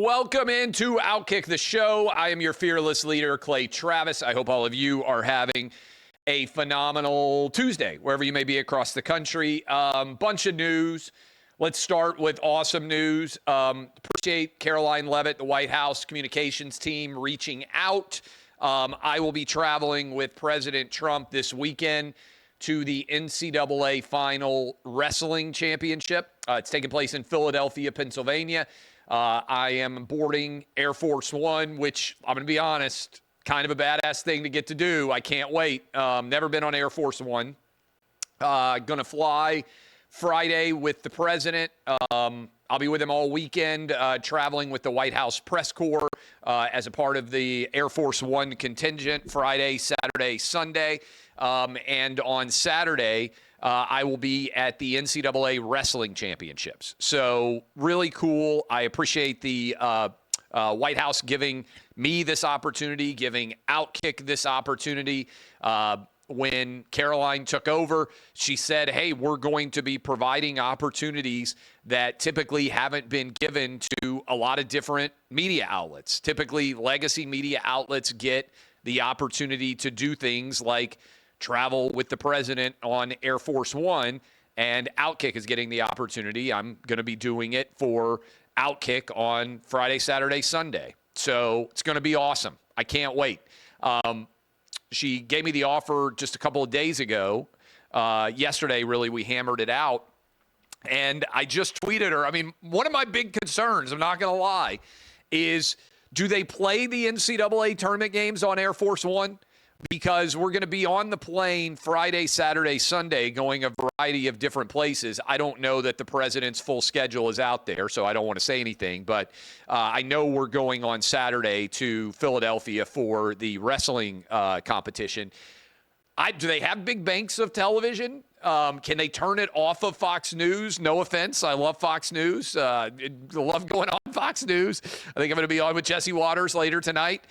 Welcome into OutKick, the show. I am your fearless leader, Clay Travis. I hope all of you are having a phenomenal Tuesday, wherever you may be across the country. Bunch of news. Let's start with awesome news. Appreciate Caroline Leavitt, the White House communications team, reaching out. I will be traveling with President Trump this weekend to the NCAA Final Wrestling Championship. It's taking place in Philadelphia, Pennsylvania. I am boarding Air Force One, which, I'm going to be honest, kind of a badass thing to get to do. I can't wait. Never been on Air Force One. Going to fly Friday with the president. I'll be with him all weekend, traveling with the White House press corps as a part of the Air Force One contingent, Friday, Saturday, Sunday. And on Saturday, I will be at the NCAA Wrestling Championships. So really cool. I appreciate the White House giving me this opportunity, giving OutKick this opportunity. When Caroline took over, she said, hey, we're going to be providing opportunities that typically haven't been given to a lot of different media outlets. Typically, legacy media outlets get the opportunity to do things like travel with the president on Air Force One, and OutKick is getting the opportunity. I'm going to be doing it for OutKick on Friday, Saturday, Sunday. So it's going to be awesome. I can't wait. She gave me the offer just a couple of days ago. Yesterday, really, we hammered it out. And I just tweeted her. I mean, one of my big concerns, I'm not going to lie, is do they play the NCAA tournament games on Air Force One? Because we're going to be on the plane Friday, Saturday, Sunday, going a variety of different places. I don't know that the president's full schedule is out there, so I don't want to say anything. But I know we're going on Saturday to Philadelphia for the wrestling competition. Do they have big banks of television? Can they turn it off of Fox News? No offense. I love Fox News. Love going on Fox News. I think I'm going to be on with Jesse Waters later tonight.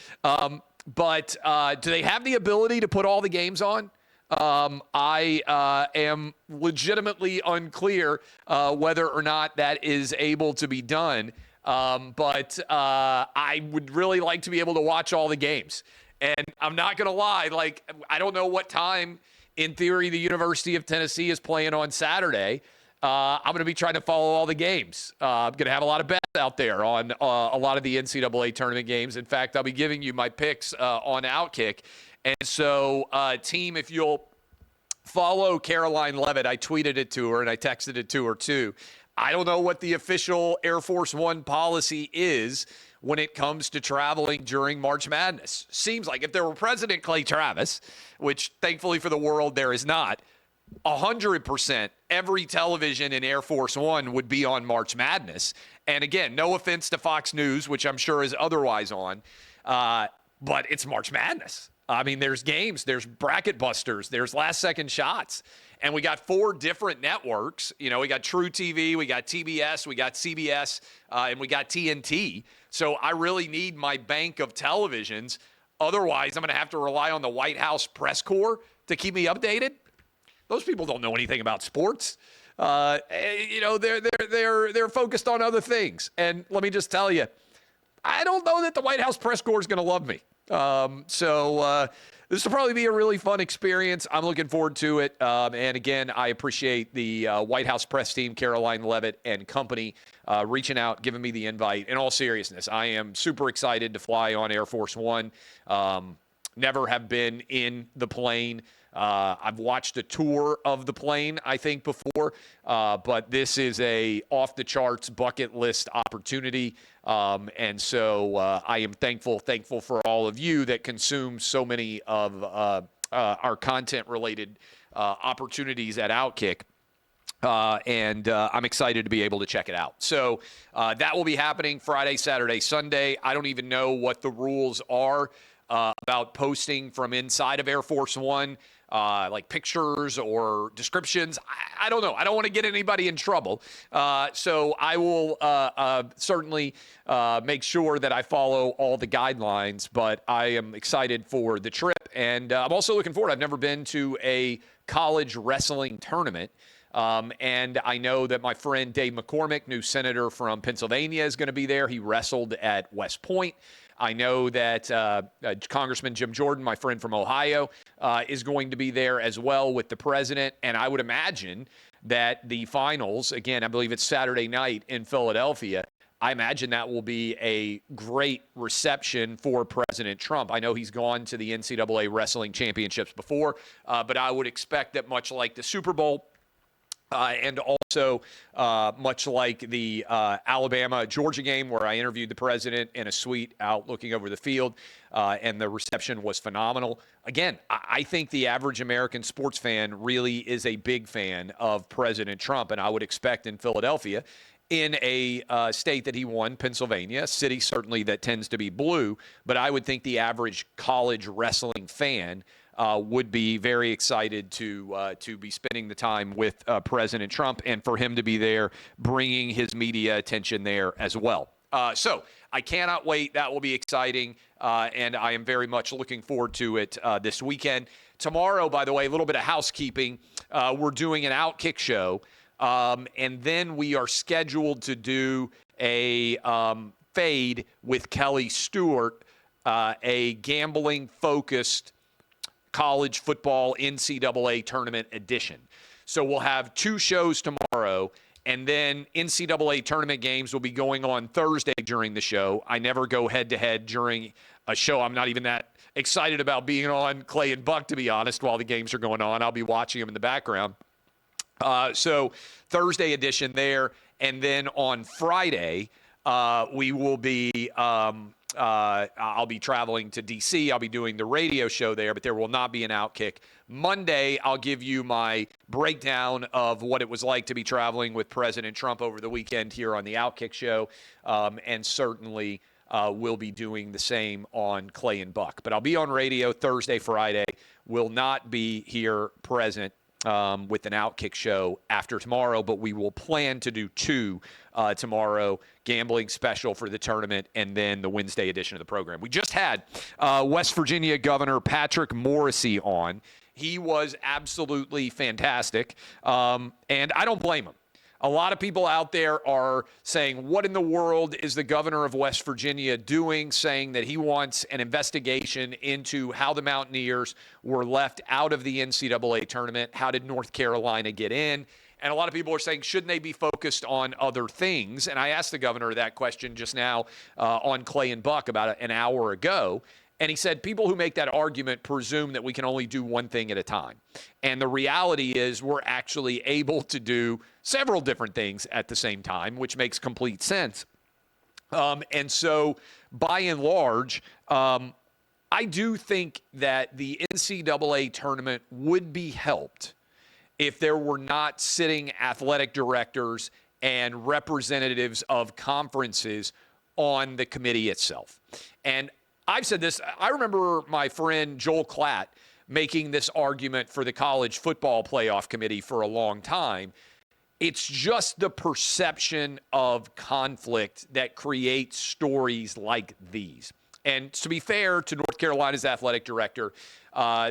But do they have the ability to put all the games on? I am legitimately unclear whether or not that is able to be done. But I would really like to be able to watch all the games. And I'm not going to lie, like, I don't know what time, in theory, the University of Tennessee is playing on Saturday. I'm going to be trying to follow all the games. I'm going to have a lot of bets out there on a lot of the NCAA tournament games. In fact, I'll be giving you my picks on OutKick. And so, team, if you'll follow Caroline Leavitt, I tweeted it to her and I texted it to her too. I don't know what the official Air Force One policy is when it comes to traveling during March Madness. Seems like if there were President Clay Travis, which thankfully for the world there is not, 100% every television in Air Force One would be on March Madness. And again, no offense to Fox News, which I'm sure is otherwise on, but it's March Madness. I mean, there's games, there's bracket busters, there's last second shots. And we got 4 different networks. You know, we got True TV, we got TBS, we got CBS, and we got TNT. So I really need my bank of televisions. Otherwise, I'm going to have to rely on the White House press corps to keep me updated. Those people don't know anything about sports. You know, they're focused on other things. And let me just tell you, I don't know that the White House press corps is going to love me. So this will probably be a really fun experience. I'm looking forward to it. And again, I appreciate the White House press team, Caroline Leavitt and company, reaching out, giving me the invite. In all seriousness, I am super excited to fly on Air Force One. Never have been in the plane. I've watched a tour of the plane, I think, before, but this is a off-the-charts bucket list opportunity, and so I am thankful for all of you that consume so many of our content-related opportunities at OutKick. And I'm excited to be able to check it out. So that will be happening Friday, Saturday, Sunday. I don't even know what the rules are about posting from inside of Air Force One, like pictures or descriptions. I don't know. I don't want to get anybody in trouble. So I will certainly make sure that I follow all the guidelines, but I am excited for the trip. And I'm also looking forward. I've never been to a college wrestling tournament. And I know that my friend Dave McCormick, new senator from Pennsylvania, is going to be there. He wrestled at West Point. I know that Congressman Jim Jordan, my friend from Ohio, is going to be there as well with the president. And I would imagine that the finals, again, I believe it's Saturday night in Philadelphia, I imagine that will be a great reception for President Trump. I know he's gone to the NCAA wrestling championships before, but I would expect that much like the Super Bowl, and also much like the Alabama-Georgia game where I interviewed the president in a suite out looking over the field, and the reception was phenomenal. Again, I think the average American sports fan really is a big fan of President Trump, and I would expect in Philadelphia, in a state that he won, Pennsylvania, a city certainly that tends to be blue, but I would think the average college wrestling fan would be very excited to be spending the time with President Trump and for him to be there bringing his media attention there as well. So I cannot wait. That will be exciting, and I am very much looking forward to it this weekend. Tomorrow, by the way, a little bit of housekeeping. We're doing an OutKick show, and then we are scheduled to do a fade with Kelly Stewart, a gambling-focused college football NCAA tournament edition. So we'll have two shows tomorrow, and then NCAA tournament games will be going on Thursday during the show. I never go head-to-head during a show. I'm not even that excited about being on Clay and Buck, to be honest, while the games are going on. I'll be watching them in the background. So Thursday edition there, and then on Friday, we will be I'll be traveling to D.C. I'll be doing the radio show there, but there will not be an OutKick. Monday, I'll give you my breakdown of what it was like to be traveling with President Trump over the weekend here on the OutKick show, and certainly we'll be doing the same on Clay and Buck. But I'll be on radio Thursday, Friday. Will not be here present with an OutKick show after tomorrow, but we will plan to do two tomorrow, gambling special for the tournament, and then the Wednesday edition of the program. We just had West Virginia Governor Patrick Morrisey on. He was absolutely fantastic, and I don't blame him. A lot of people out there are saying, what in the world is the governor of West Virginia doing, saying that he wants an investigation into how the Mountaineers were left out of the NCAA tournament? How did North Carolina get in? And a lot of people are saying, shouldn't they be focused on other things? And I asked the governor that question just now on Clay and Buck about an hour ago. And he said, people who make that argument presume that we can only do one thing at a time. And the reality is we're actually able to do several different things at the same time, which makes complete sense. And so, by and large, I do think that the NCAA tournament would be helped if there were not sitting athletic directors and representatives of conferences on the committee itself. And I've said this. I remember my friend Joel Klatt making this argument for the college football playoff committee for a long time. It's just the perception of conflict that creates stories like these. And to be fair to North Carolina's athletic director,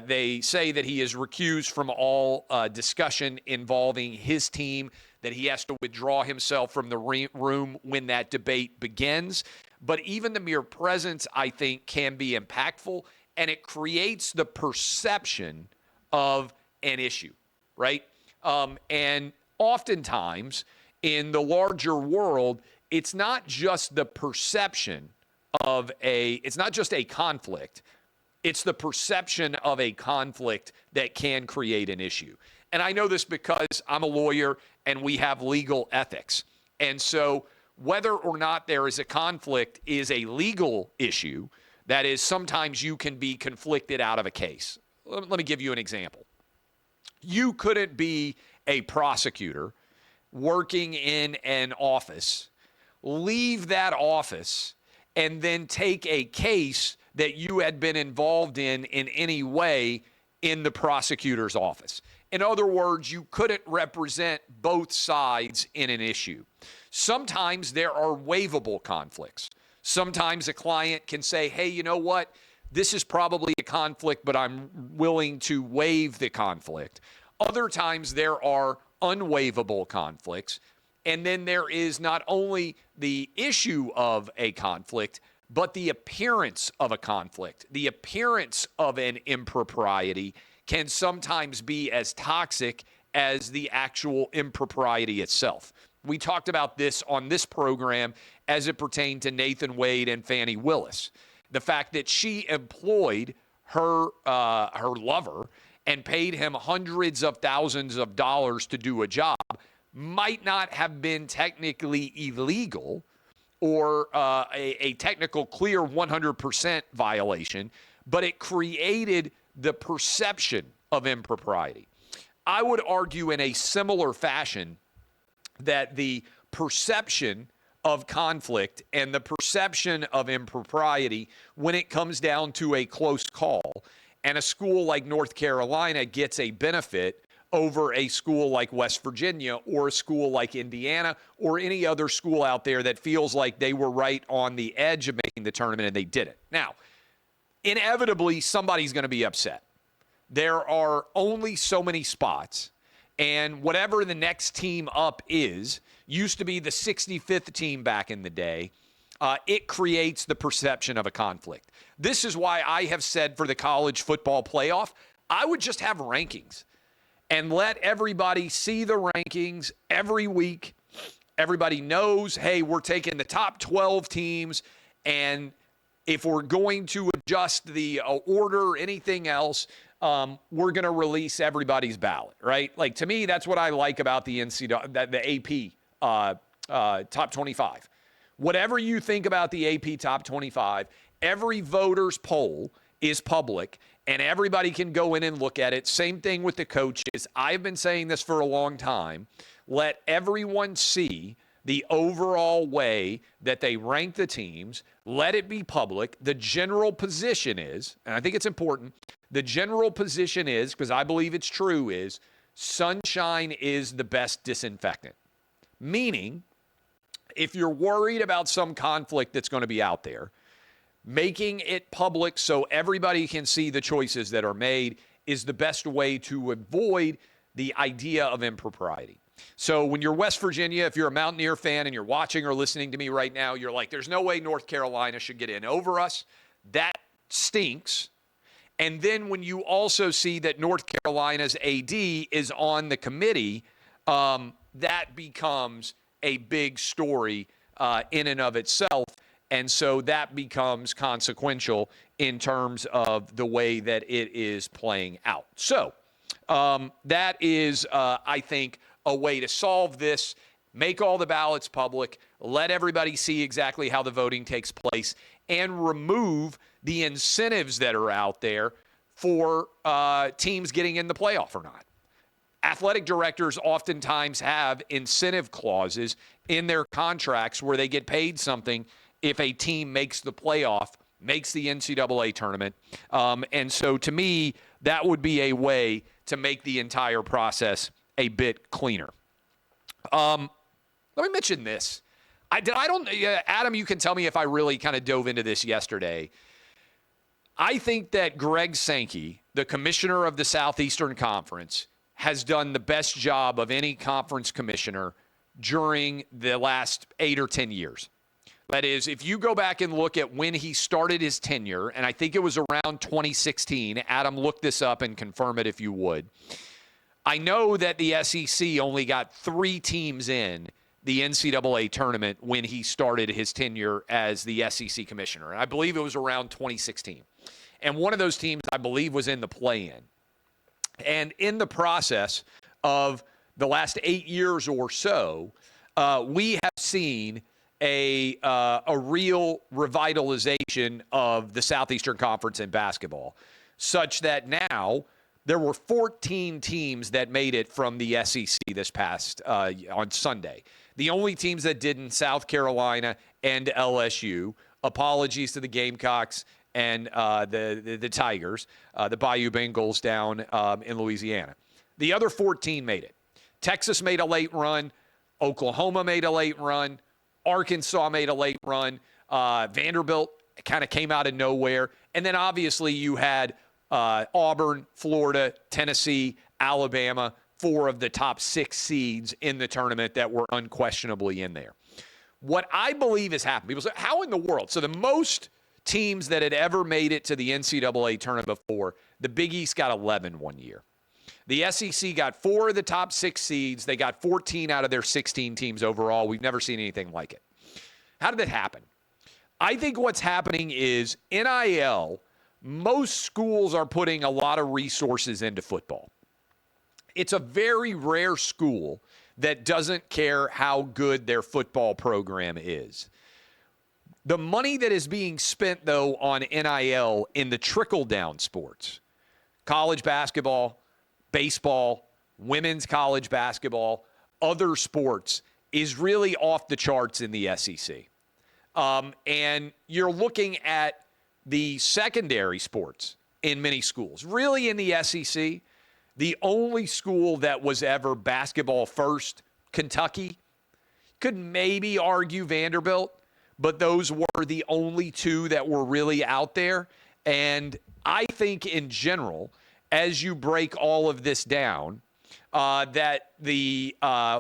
they say that he is recused from all discussion involving his team, that he has to withdraw himself from the room when that debate begins. But even the mere presence, I think, can be impactful, and it creates the perception of an issue, right? And oftentimes, in the larger world, it's not just the perception of it's not just a conflict, it's the perception of a conflict that can create an issue. And I know this because I'm a lawyer and we have legal ethics. And so whether or not there is a conflict is a legal issue. That is, sometimes you can be conflicted out of a case. Let me give you an example. You couldn't be a prosecutor working in an office, leave that office, and then take a case that you had been involved in any way in the prosecutor's office. In other words, you couldn't represent both sides in an issue. Sometimes there are waivable conflicts. Sometimes a client can say, hey, you know what? This is probably a conflict, but I'm willing to waive the conflict. Other times there are unwaivable conflicts. And then there is not only the issue of a conflict, but the appearance of a conflict. The appearance of an impropriety can sometimes be as toxic as the actual impropriety itself. We talked about this on this program as it pertained to Nathan Wade and Fannie Willis. The fact that she employed her lover and paid him hundreds of thousands of dollars to do a job might not have been technically illegal or a technical clear 100% violation, but it created the perception of impropriety. I would argue in a similar fashion that the perception of conflict and the perception of impropriety, when it comes down to a close call, and a school like North Carolina gets a benefit over a school like West Virginia or a school like Indiana or any other school out there that feels like they were right on the edge of making the tournament and they didn't. Now, inevitably, somebody's going to be upset. There are only so many spots, and whatever the next team up is, used to be the 65th team back in the day, it creates the perception of a conflict. This is why I have said for the college football playoff, I would just have rankings and let everybody see the rankings every week. Everybody knows, hey, we're taking the top 12 teams, and if we're going to adjust the order or anything else, we're going to release everybody's ballot, right? Like, to me, that's what I like about the NCAA, the AP top 25. Whatever you think about the AP top 25, every voter's poll is public, and everybody can go in and look at it. Same thing with the coaches. I've been saying this for a long time. Let everyone see the overall way that they rank the teams. Let it be public. The general position is, and I think it's important, the general position is, because I believe it's true, is sunshine is the best disinfectant. Meaning, if you're worried about some conflict that's going to be out there, making it public so everybody can see the choices that are made is the best way to avoid the idea of impropriety. So when you're West Virginia, if you're a Mountaineer fan and you're watching or listening to me right now, you're like, there's no way North Carolina should get in over us. That stinks. And then when you also see that North Carolina's AD is on the committee, that becomes a big story in and of itself. And so that becomes consequential in terms of the way that it is playing out. So that is, I think, a way to solve this. Make all the ballots public. Let everybody see exactly how the voting takes place, and remove the incentives that are out there for teams getting in the playoff or not. Athletic directors oftentimes have incentive clauses in their contracts where they get paid something if a team makes the playoff, makes the NCAA tournament. And so to me, that would be a way to make the entire process a bit cleaner. Let me mention this. Adam, you can tell me if I really kind of dove into this yesterday. I think that Greg Sankey, the commissioner of the Southeastern Conference, has done the best job of any conference commissioner during the last 8 or 10 years. That is, if you go back and look at when he started his tenure, and I think it was around 2016, Adam, look this up and confirm it if you would. I know that the SEC only got 3 teams in the NCAA tournament when he started his tenure as the SEC commissioner. And I believe it was around 2016. And one of those teams, I believe, was in the play-in. And in the process of the last 8 years or so, we have seen a real revitalization of the Southeastern Conference in basketball, such that now there were 14 teams that made it from the SEC this past on Sunday. The only teams that didn't, South Carolina and LSU. Apologies to the Gamecocks and the Tigers, the Bayou Bengals down in Louisiana. The other 14 made it. Texas made a late run. Oklahoma made a late run. Arkansas made a late run. Vanderbilt kind of came out of nowhere. And then obviously you had Auburn, Florida, Tennessee, Alabama, 4 of the top 6 seeds in the tournament that were unquestionably in there. What I believe has happened, people say, how in the world? So the most teams that had ever made it to the NCAA tournament before, the Big East got 11 one year. The SEC got 4 of the top 6 seeds. They got 14 out of their 16 teams overall. We've never seen anything like it. How did that happen? I think what's happening is NIL, most schools are putting a lot of resources into football. It's a very rare school that doesn't care how good their football program is. The money that is being spent, though, on NIL in the trickle-down sports, college basketball, baseball, women's college basketball, other sports, is really off the charts in the SEC. And you're looking at the secondary sports in many schools. Really, in the SEC, the only school that was ever basketball first, Kentucky. Could maybe argue Vanderbilt, but those were the only 2 that were really out there. And I think in general, as you break all of this down, that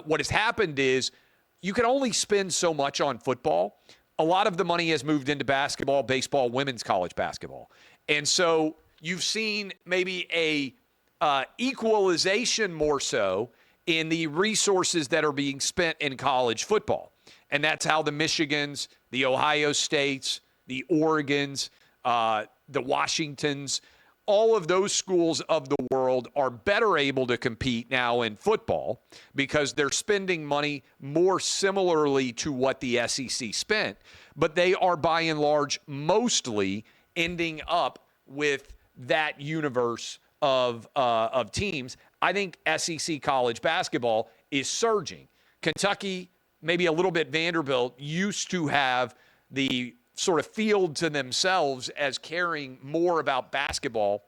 what has happened is you can only spend so much on football. A lot of the money has moved into basketball, baseball, women's college basketball. And so you've seen maybe a equalization more so in the resources that are being spent in college football. And that's how the Michigans, the Ohio States, the Oregons, the Washingtons, all of those schools of the world are better able to compete now in football because they're spending money more similarly to what the SEC spent. But they are, by and large, mostly ending up with that universe of teams. I think SEC college basketball is surging. Kentucky, maybe a little bit Vanderbilt, used to have the sort of field to themselves as caring more about basketball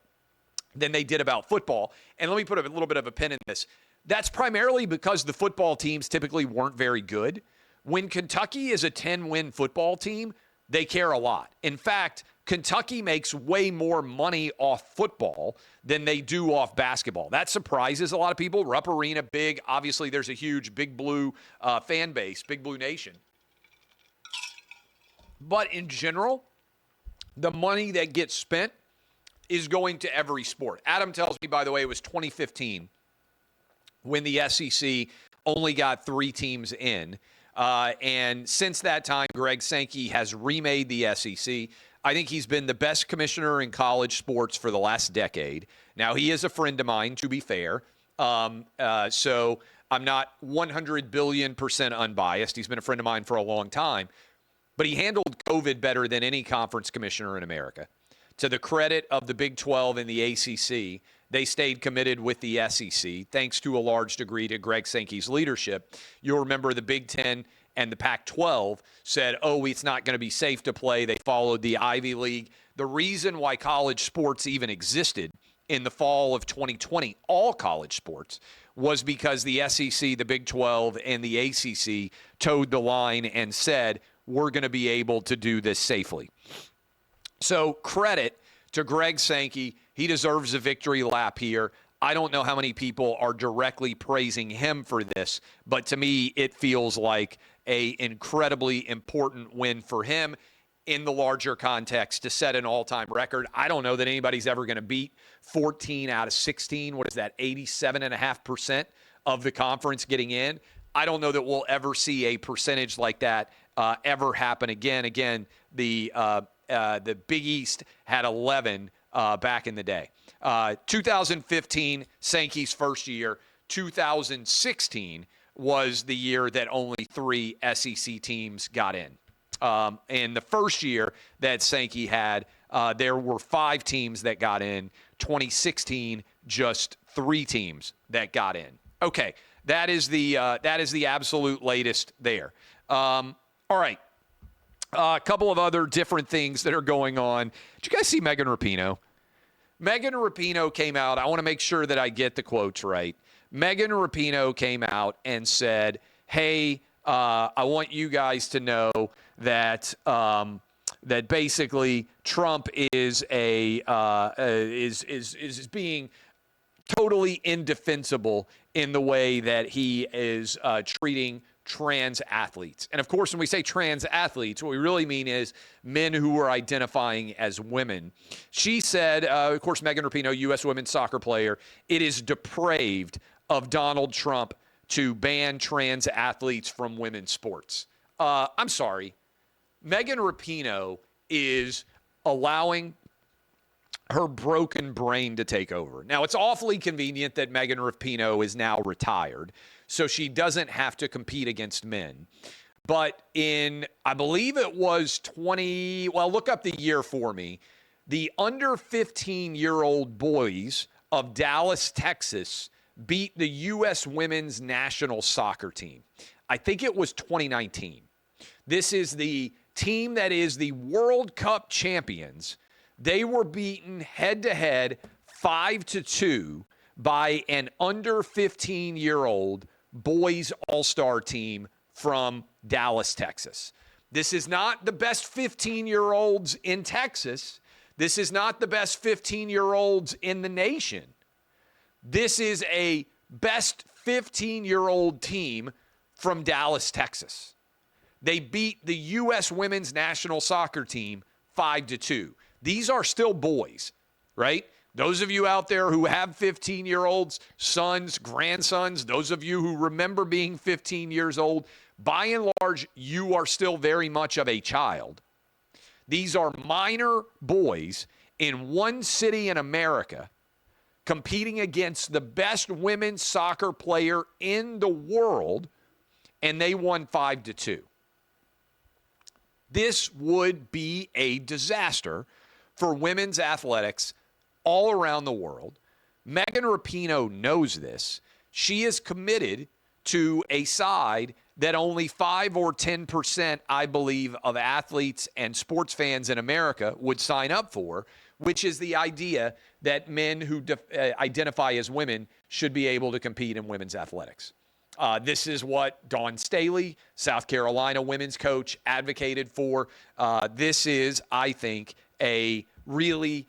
than they did about football. And let me put a little bit of a pin in this. That's primarily because the football teams typically weren't very good. When Kentucky is a 10-win football team, they care a lot. In fact, Kentucky makes way more money off football than they do off basketball. That surprises a lot of people. Rupp Arena, big. Obviously, there's a huge Big Blue fan base, Big Blue Nation. But in general, the money that gets spent is going to every sport. Adam tells me, by the way, it was 2015 when the SEC only got 3 teams in. And since that time, Greg Sankey has remade the SEC. I think he's been the best commissioner in college sports for the last decade. Now, he is a friend of mine, to be fair. So I'm not 100 billion% unbiased. He's been a friend of mine for a long time. But he handled COVID better than any conference commissioner in America. To the credit of the Big 12 and the ACC, they stayed committed with the SEC, thanks to a large degree to Greg Sankey's leadership. You'll remember the Big 10 and the Pac-12 said, oh, it's not going to be safe to play. They followed the Ivy League. The reason why college sports even existed in the fall of 2020, all college sports, was because the SEC, the Big 12, and the ACC towed the line and said, we're going to be able to do this safely. So credit to Greg Sankey. He deserves a victory lap here. I don't know how many people are directly praising him for this, but to me, it feels like an incredibly important win for him in the larger context to set an all-time record. I don't know that anybody's ever going to beat 14 out of 16. What is that, 87.5% of the conference getting in? I don't know that we'll ever see a percentage like that ever happen again. Again, the Big East had 11 back in the day. 2015, Sankey's first year. 2016 was the year that only 3 SEC teams got in. And the first year that Sankey had, there were 5 teams that got in. 2016, just 3 teams that got in. Okay, that is the absolute latest there. All right. A couple of other different things that are going on. Did you guys see Megan Rapinoe? Megan Rapinoe came out. I want to make sure that I get the quotes right. Megan Rapinoe came out and said, hey, I want you guys to know that that basically Trump is being totally indefensible in the way that he is treating trans athletes. And of course, when we say trans athletes, what we really mean is men who are identifying as women. She said, of course, Megan Rapinoe, U.S. women's soccer player, it is depraved of Donald Trump to ban trans athletes from women's sports. I'm sorry. Megan Rapinoe is allowing her broken brain to take over. Now, it's awfully convenient that Megan Rapinoe is now retired, so she doesn't have to compete against men. But in, I believe it was look up the year for me, the under 15-year-old boys of Dallas, Texas, beat the U.S. women's national soccer team. I think it was 2019. This is the team that is the World Cup champions. They were beaten head-to-head 5-2 by an under 15-year-old boys all-star team from Dallas, Texas. This is not the best 15-year-olds in Texas. This is not the best 15-year-olds in the nation. This is a best 15-year-old team from Dallas, Texas. They beat the U.S. women's national soccer team 5-2. These are still boys, right? Those of you out there who have 15-year-olds, sons, grandsons, those of you who remember being 15 years old, by and large, you are still very much of a child. These are minor boys in one city in America competing against the best women's soccer player in the world, and they won 5-2. This would be a disaster for women's athletics all around the world. Megan Rapinoe knows this. She is committed to a side that only 5 or 10%, I believe, of athletes and sports fans in America would sign up for, which is the idea that men who identify as women should be able to compete in women's athletics. This is what Dawn Staley, South Carolina women's coach, advocated for. This is, I think, a really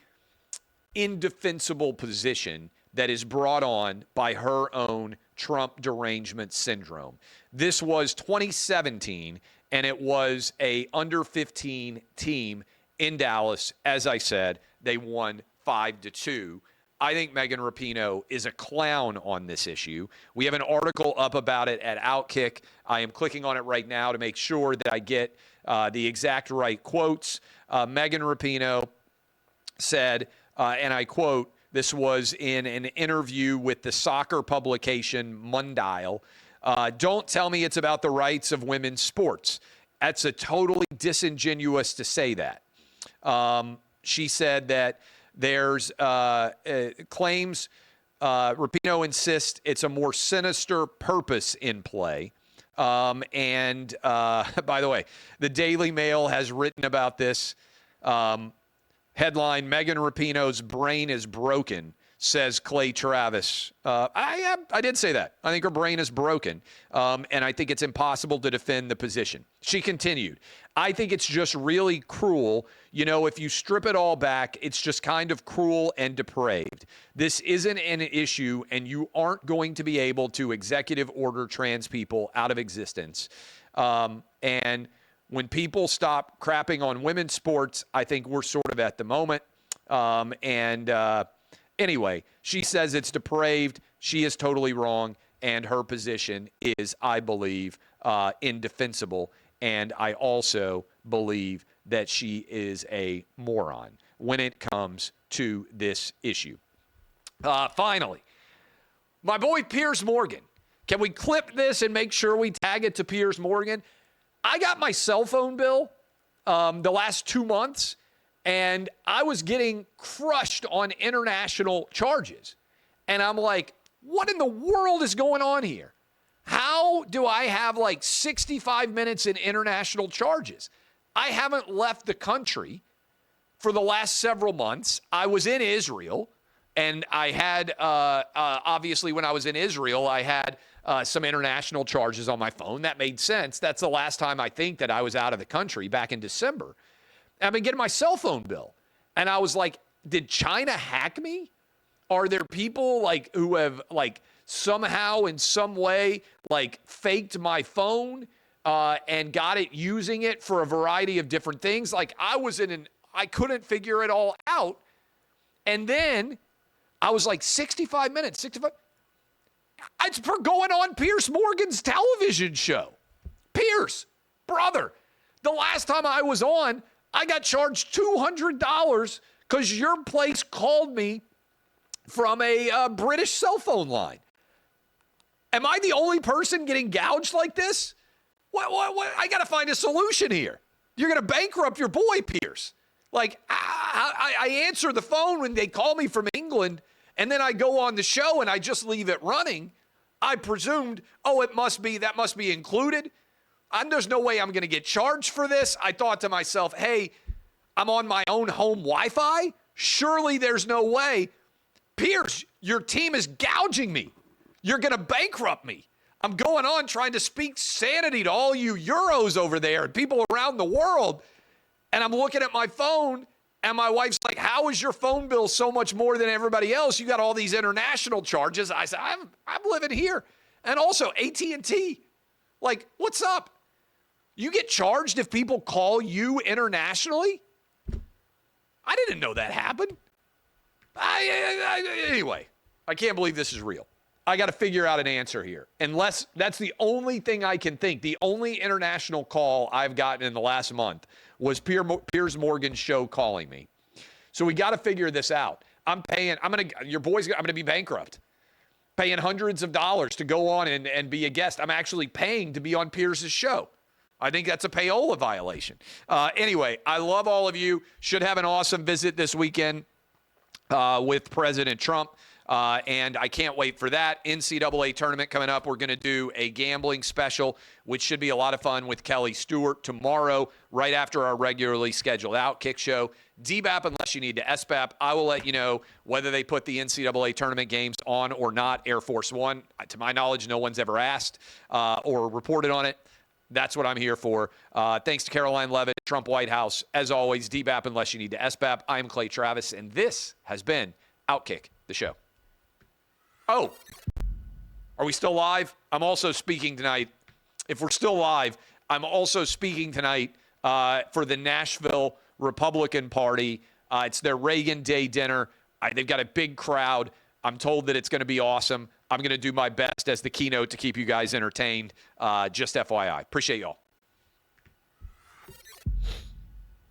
indefensible position that is brought on by her own Trump derangement syndrome. This was 2017, and it was a under 15 team in Dallas. As I said, they won 5-2. I think Megan Rapinoe is a clown on this issue. We have an article up about it at OutKick. I am clicking on it right now to make sure that I get the exact right quotes. Megan Rapinoe said, and I quote, this was in an interview with the soccer publication Mundial, don't tell me it's about the rights of women's sports. That's a totally disingenuous to say that. She said that there's claims, Rapinoe insists it's a more sinister purpose in play. And by the way, the Daily Mail has written about this. Headline, Megan Rapinoe's brain is broken, says Clay Travis. I did say that. I think her brain is broken, and I think it's impossible to defend the position. She continued, I think it's just really cruel. You know, if you strip it all back, it's just kind of cruel and depraved. This isn't an issue, and you aren't going to be able to executive order trans people out of existence. And when people stop crapping on women's sports, I think we're sort of at the moment. Anyway, she says it's depraved. She is totally wrong, and her position is, I believe, indefensible. And I also believe that she is a moron when it comes to this issue. Finally, my boy Piers Morgan. Can we clip this and make sure we tag it to Piers Morgan? I got my cell phone bill the last 2 months, and I was getting crushed on international charges. And I'm like, what in the world is going on here? How do I have like 65 minutes in international charges? I haven't left the country for the last several months. I was in Israel, and I had, obviously, when I was in Israel, I had some international charges on my phone. That made sense. That's the last time I think that I was out of the country, back in December. And I've been getting my cell phone bill. And I was like, did China hack me? Are there people like who have like somehow in some way like faked my phone and got it using it for a variety of different things? Like I couldn't figure it all out. And then I was like 65 minutes. It's for going on Piers Morgan's television show. Piers, brother, the last time I was on, I got charged $200 because your place called me from a British cell phone line. Am I the only person getting gouged like this? What? I got to find a solution here. You're going to bankrupt your boy, Piers. Like, I answer the phone when they call me from England, and then I go on the show and I just leave it running. I presumed, that must be included. There's no way I'm going to get charged for this. I thought to myself, hey, I'm on my own home Wi-Fi? Surely there's no way. Piers, your team is gouging me. You're going to bankrupt me. I'm going on trying to speak sanity to all you Euros over there and people around the world. And I'm looking at my phone, and my wife's like, how is your phone bill so much more than everybody else? You got all these international charges. I said, I'm living here. And also AT&T. Like, what's up? You get charged if people call you internationally? I didn't know that happened. Anyway, I can't believe this is real. I got to figure out an answer here. Unless that's the only thing I can think. The only international call I've gotten in the last month was Piers Morgan's show calling me. So we got to figure this out. I'm going to be bankrupt. Paying hundreds of dollars to go on and be a guest. I'm actually paying to be on Piers's show. I think that's a payola violation. Anyway, I love all of you. Should have an awesome visit this weekend with President Trump. And I can't wait for that. NCAA tournament coming up. We're going to do a gambling special, which should be a lot of fun with Kelly Stewart tomorrow, right after our regularly scheduled OutKick show. DBAP unless you need to SBAP. I will let you know whether they put the NCAA tournament games on or not. Air Force One, to my knowledge, no one's ever asked or reported on it. That's what I'm here for. Thanks to Caroline Levitt, Trump White House. As always, DBAP unless you need to SBAP. I am Clay Travis, and this has been OutKick, the show. Oh, are we still live? I'm also speaking tonight. If we're still live, I'm also speaking tonight for the Nashville Republican Party. It's their Reagan Day dinner. They've got a big crowd. I'm told that it's going to be awesome. I'm going to do my best as the keynote to keep you guys entertained. Just FYI. Appreciate y'all.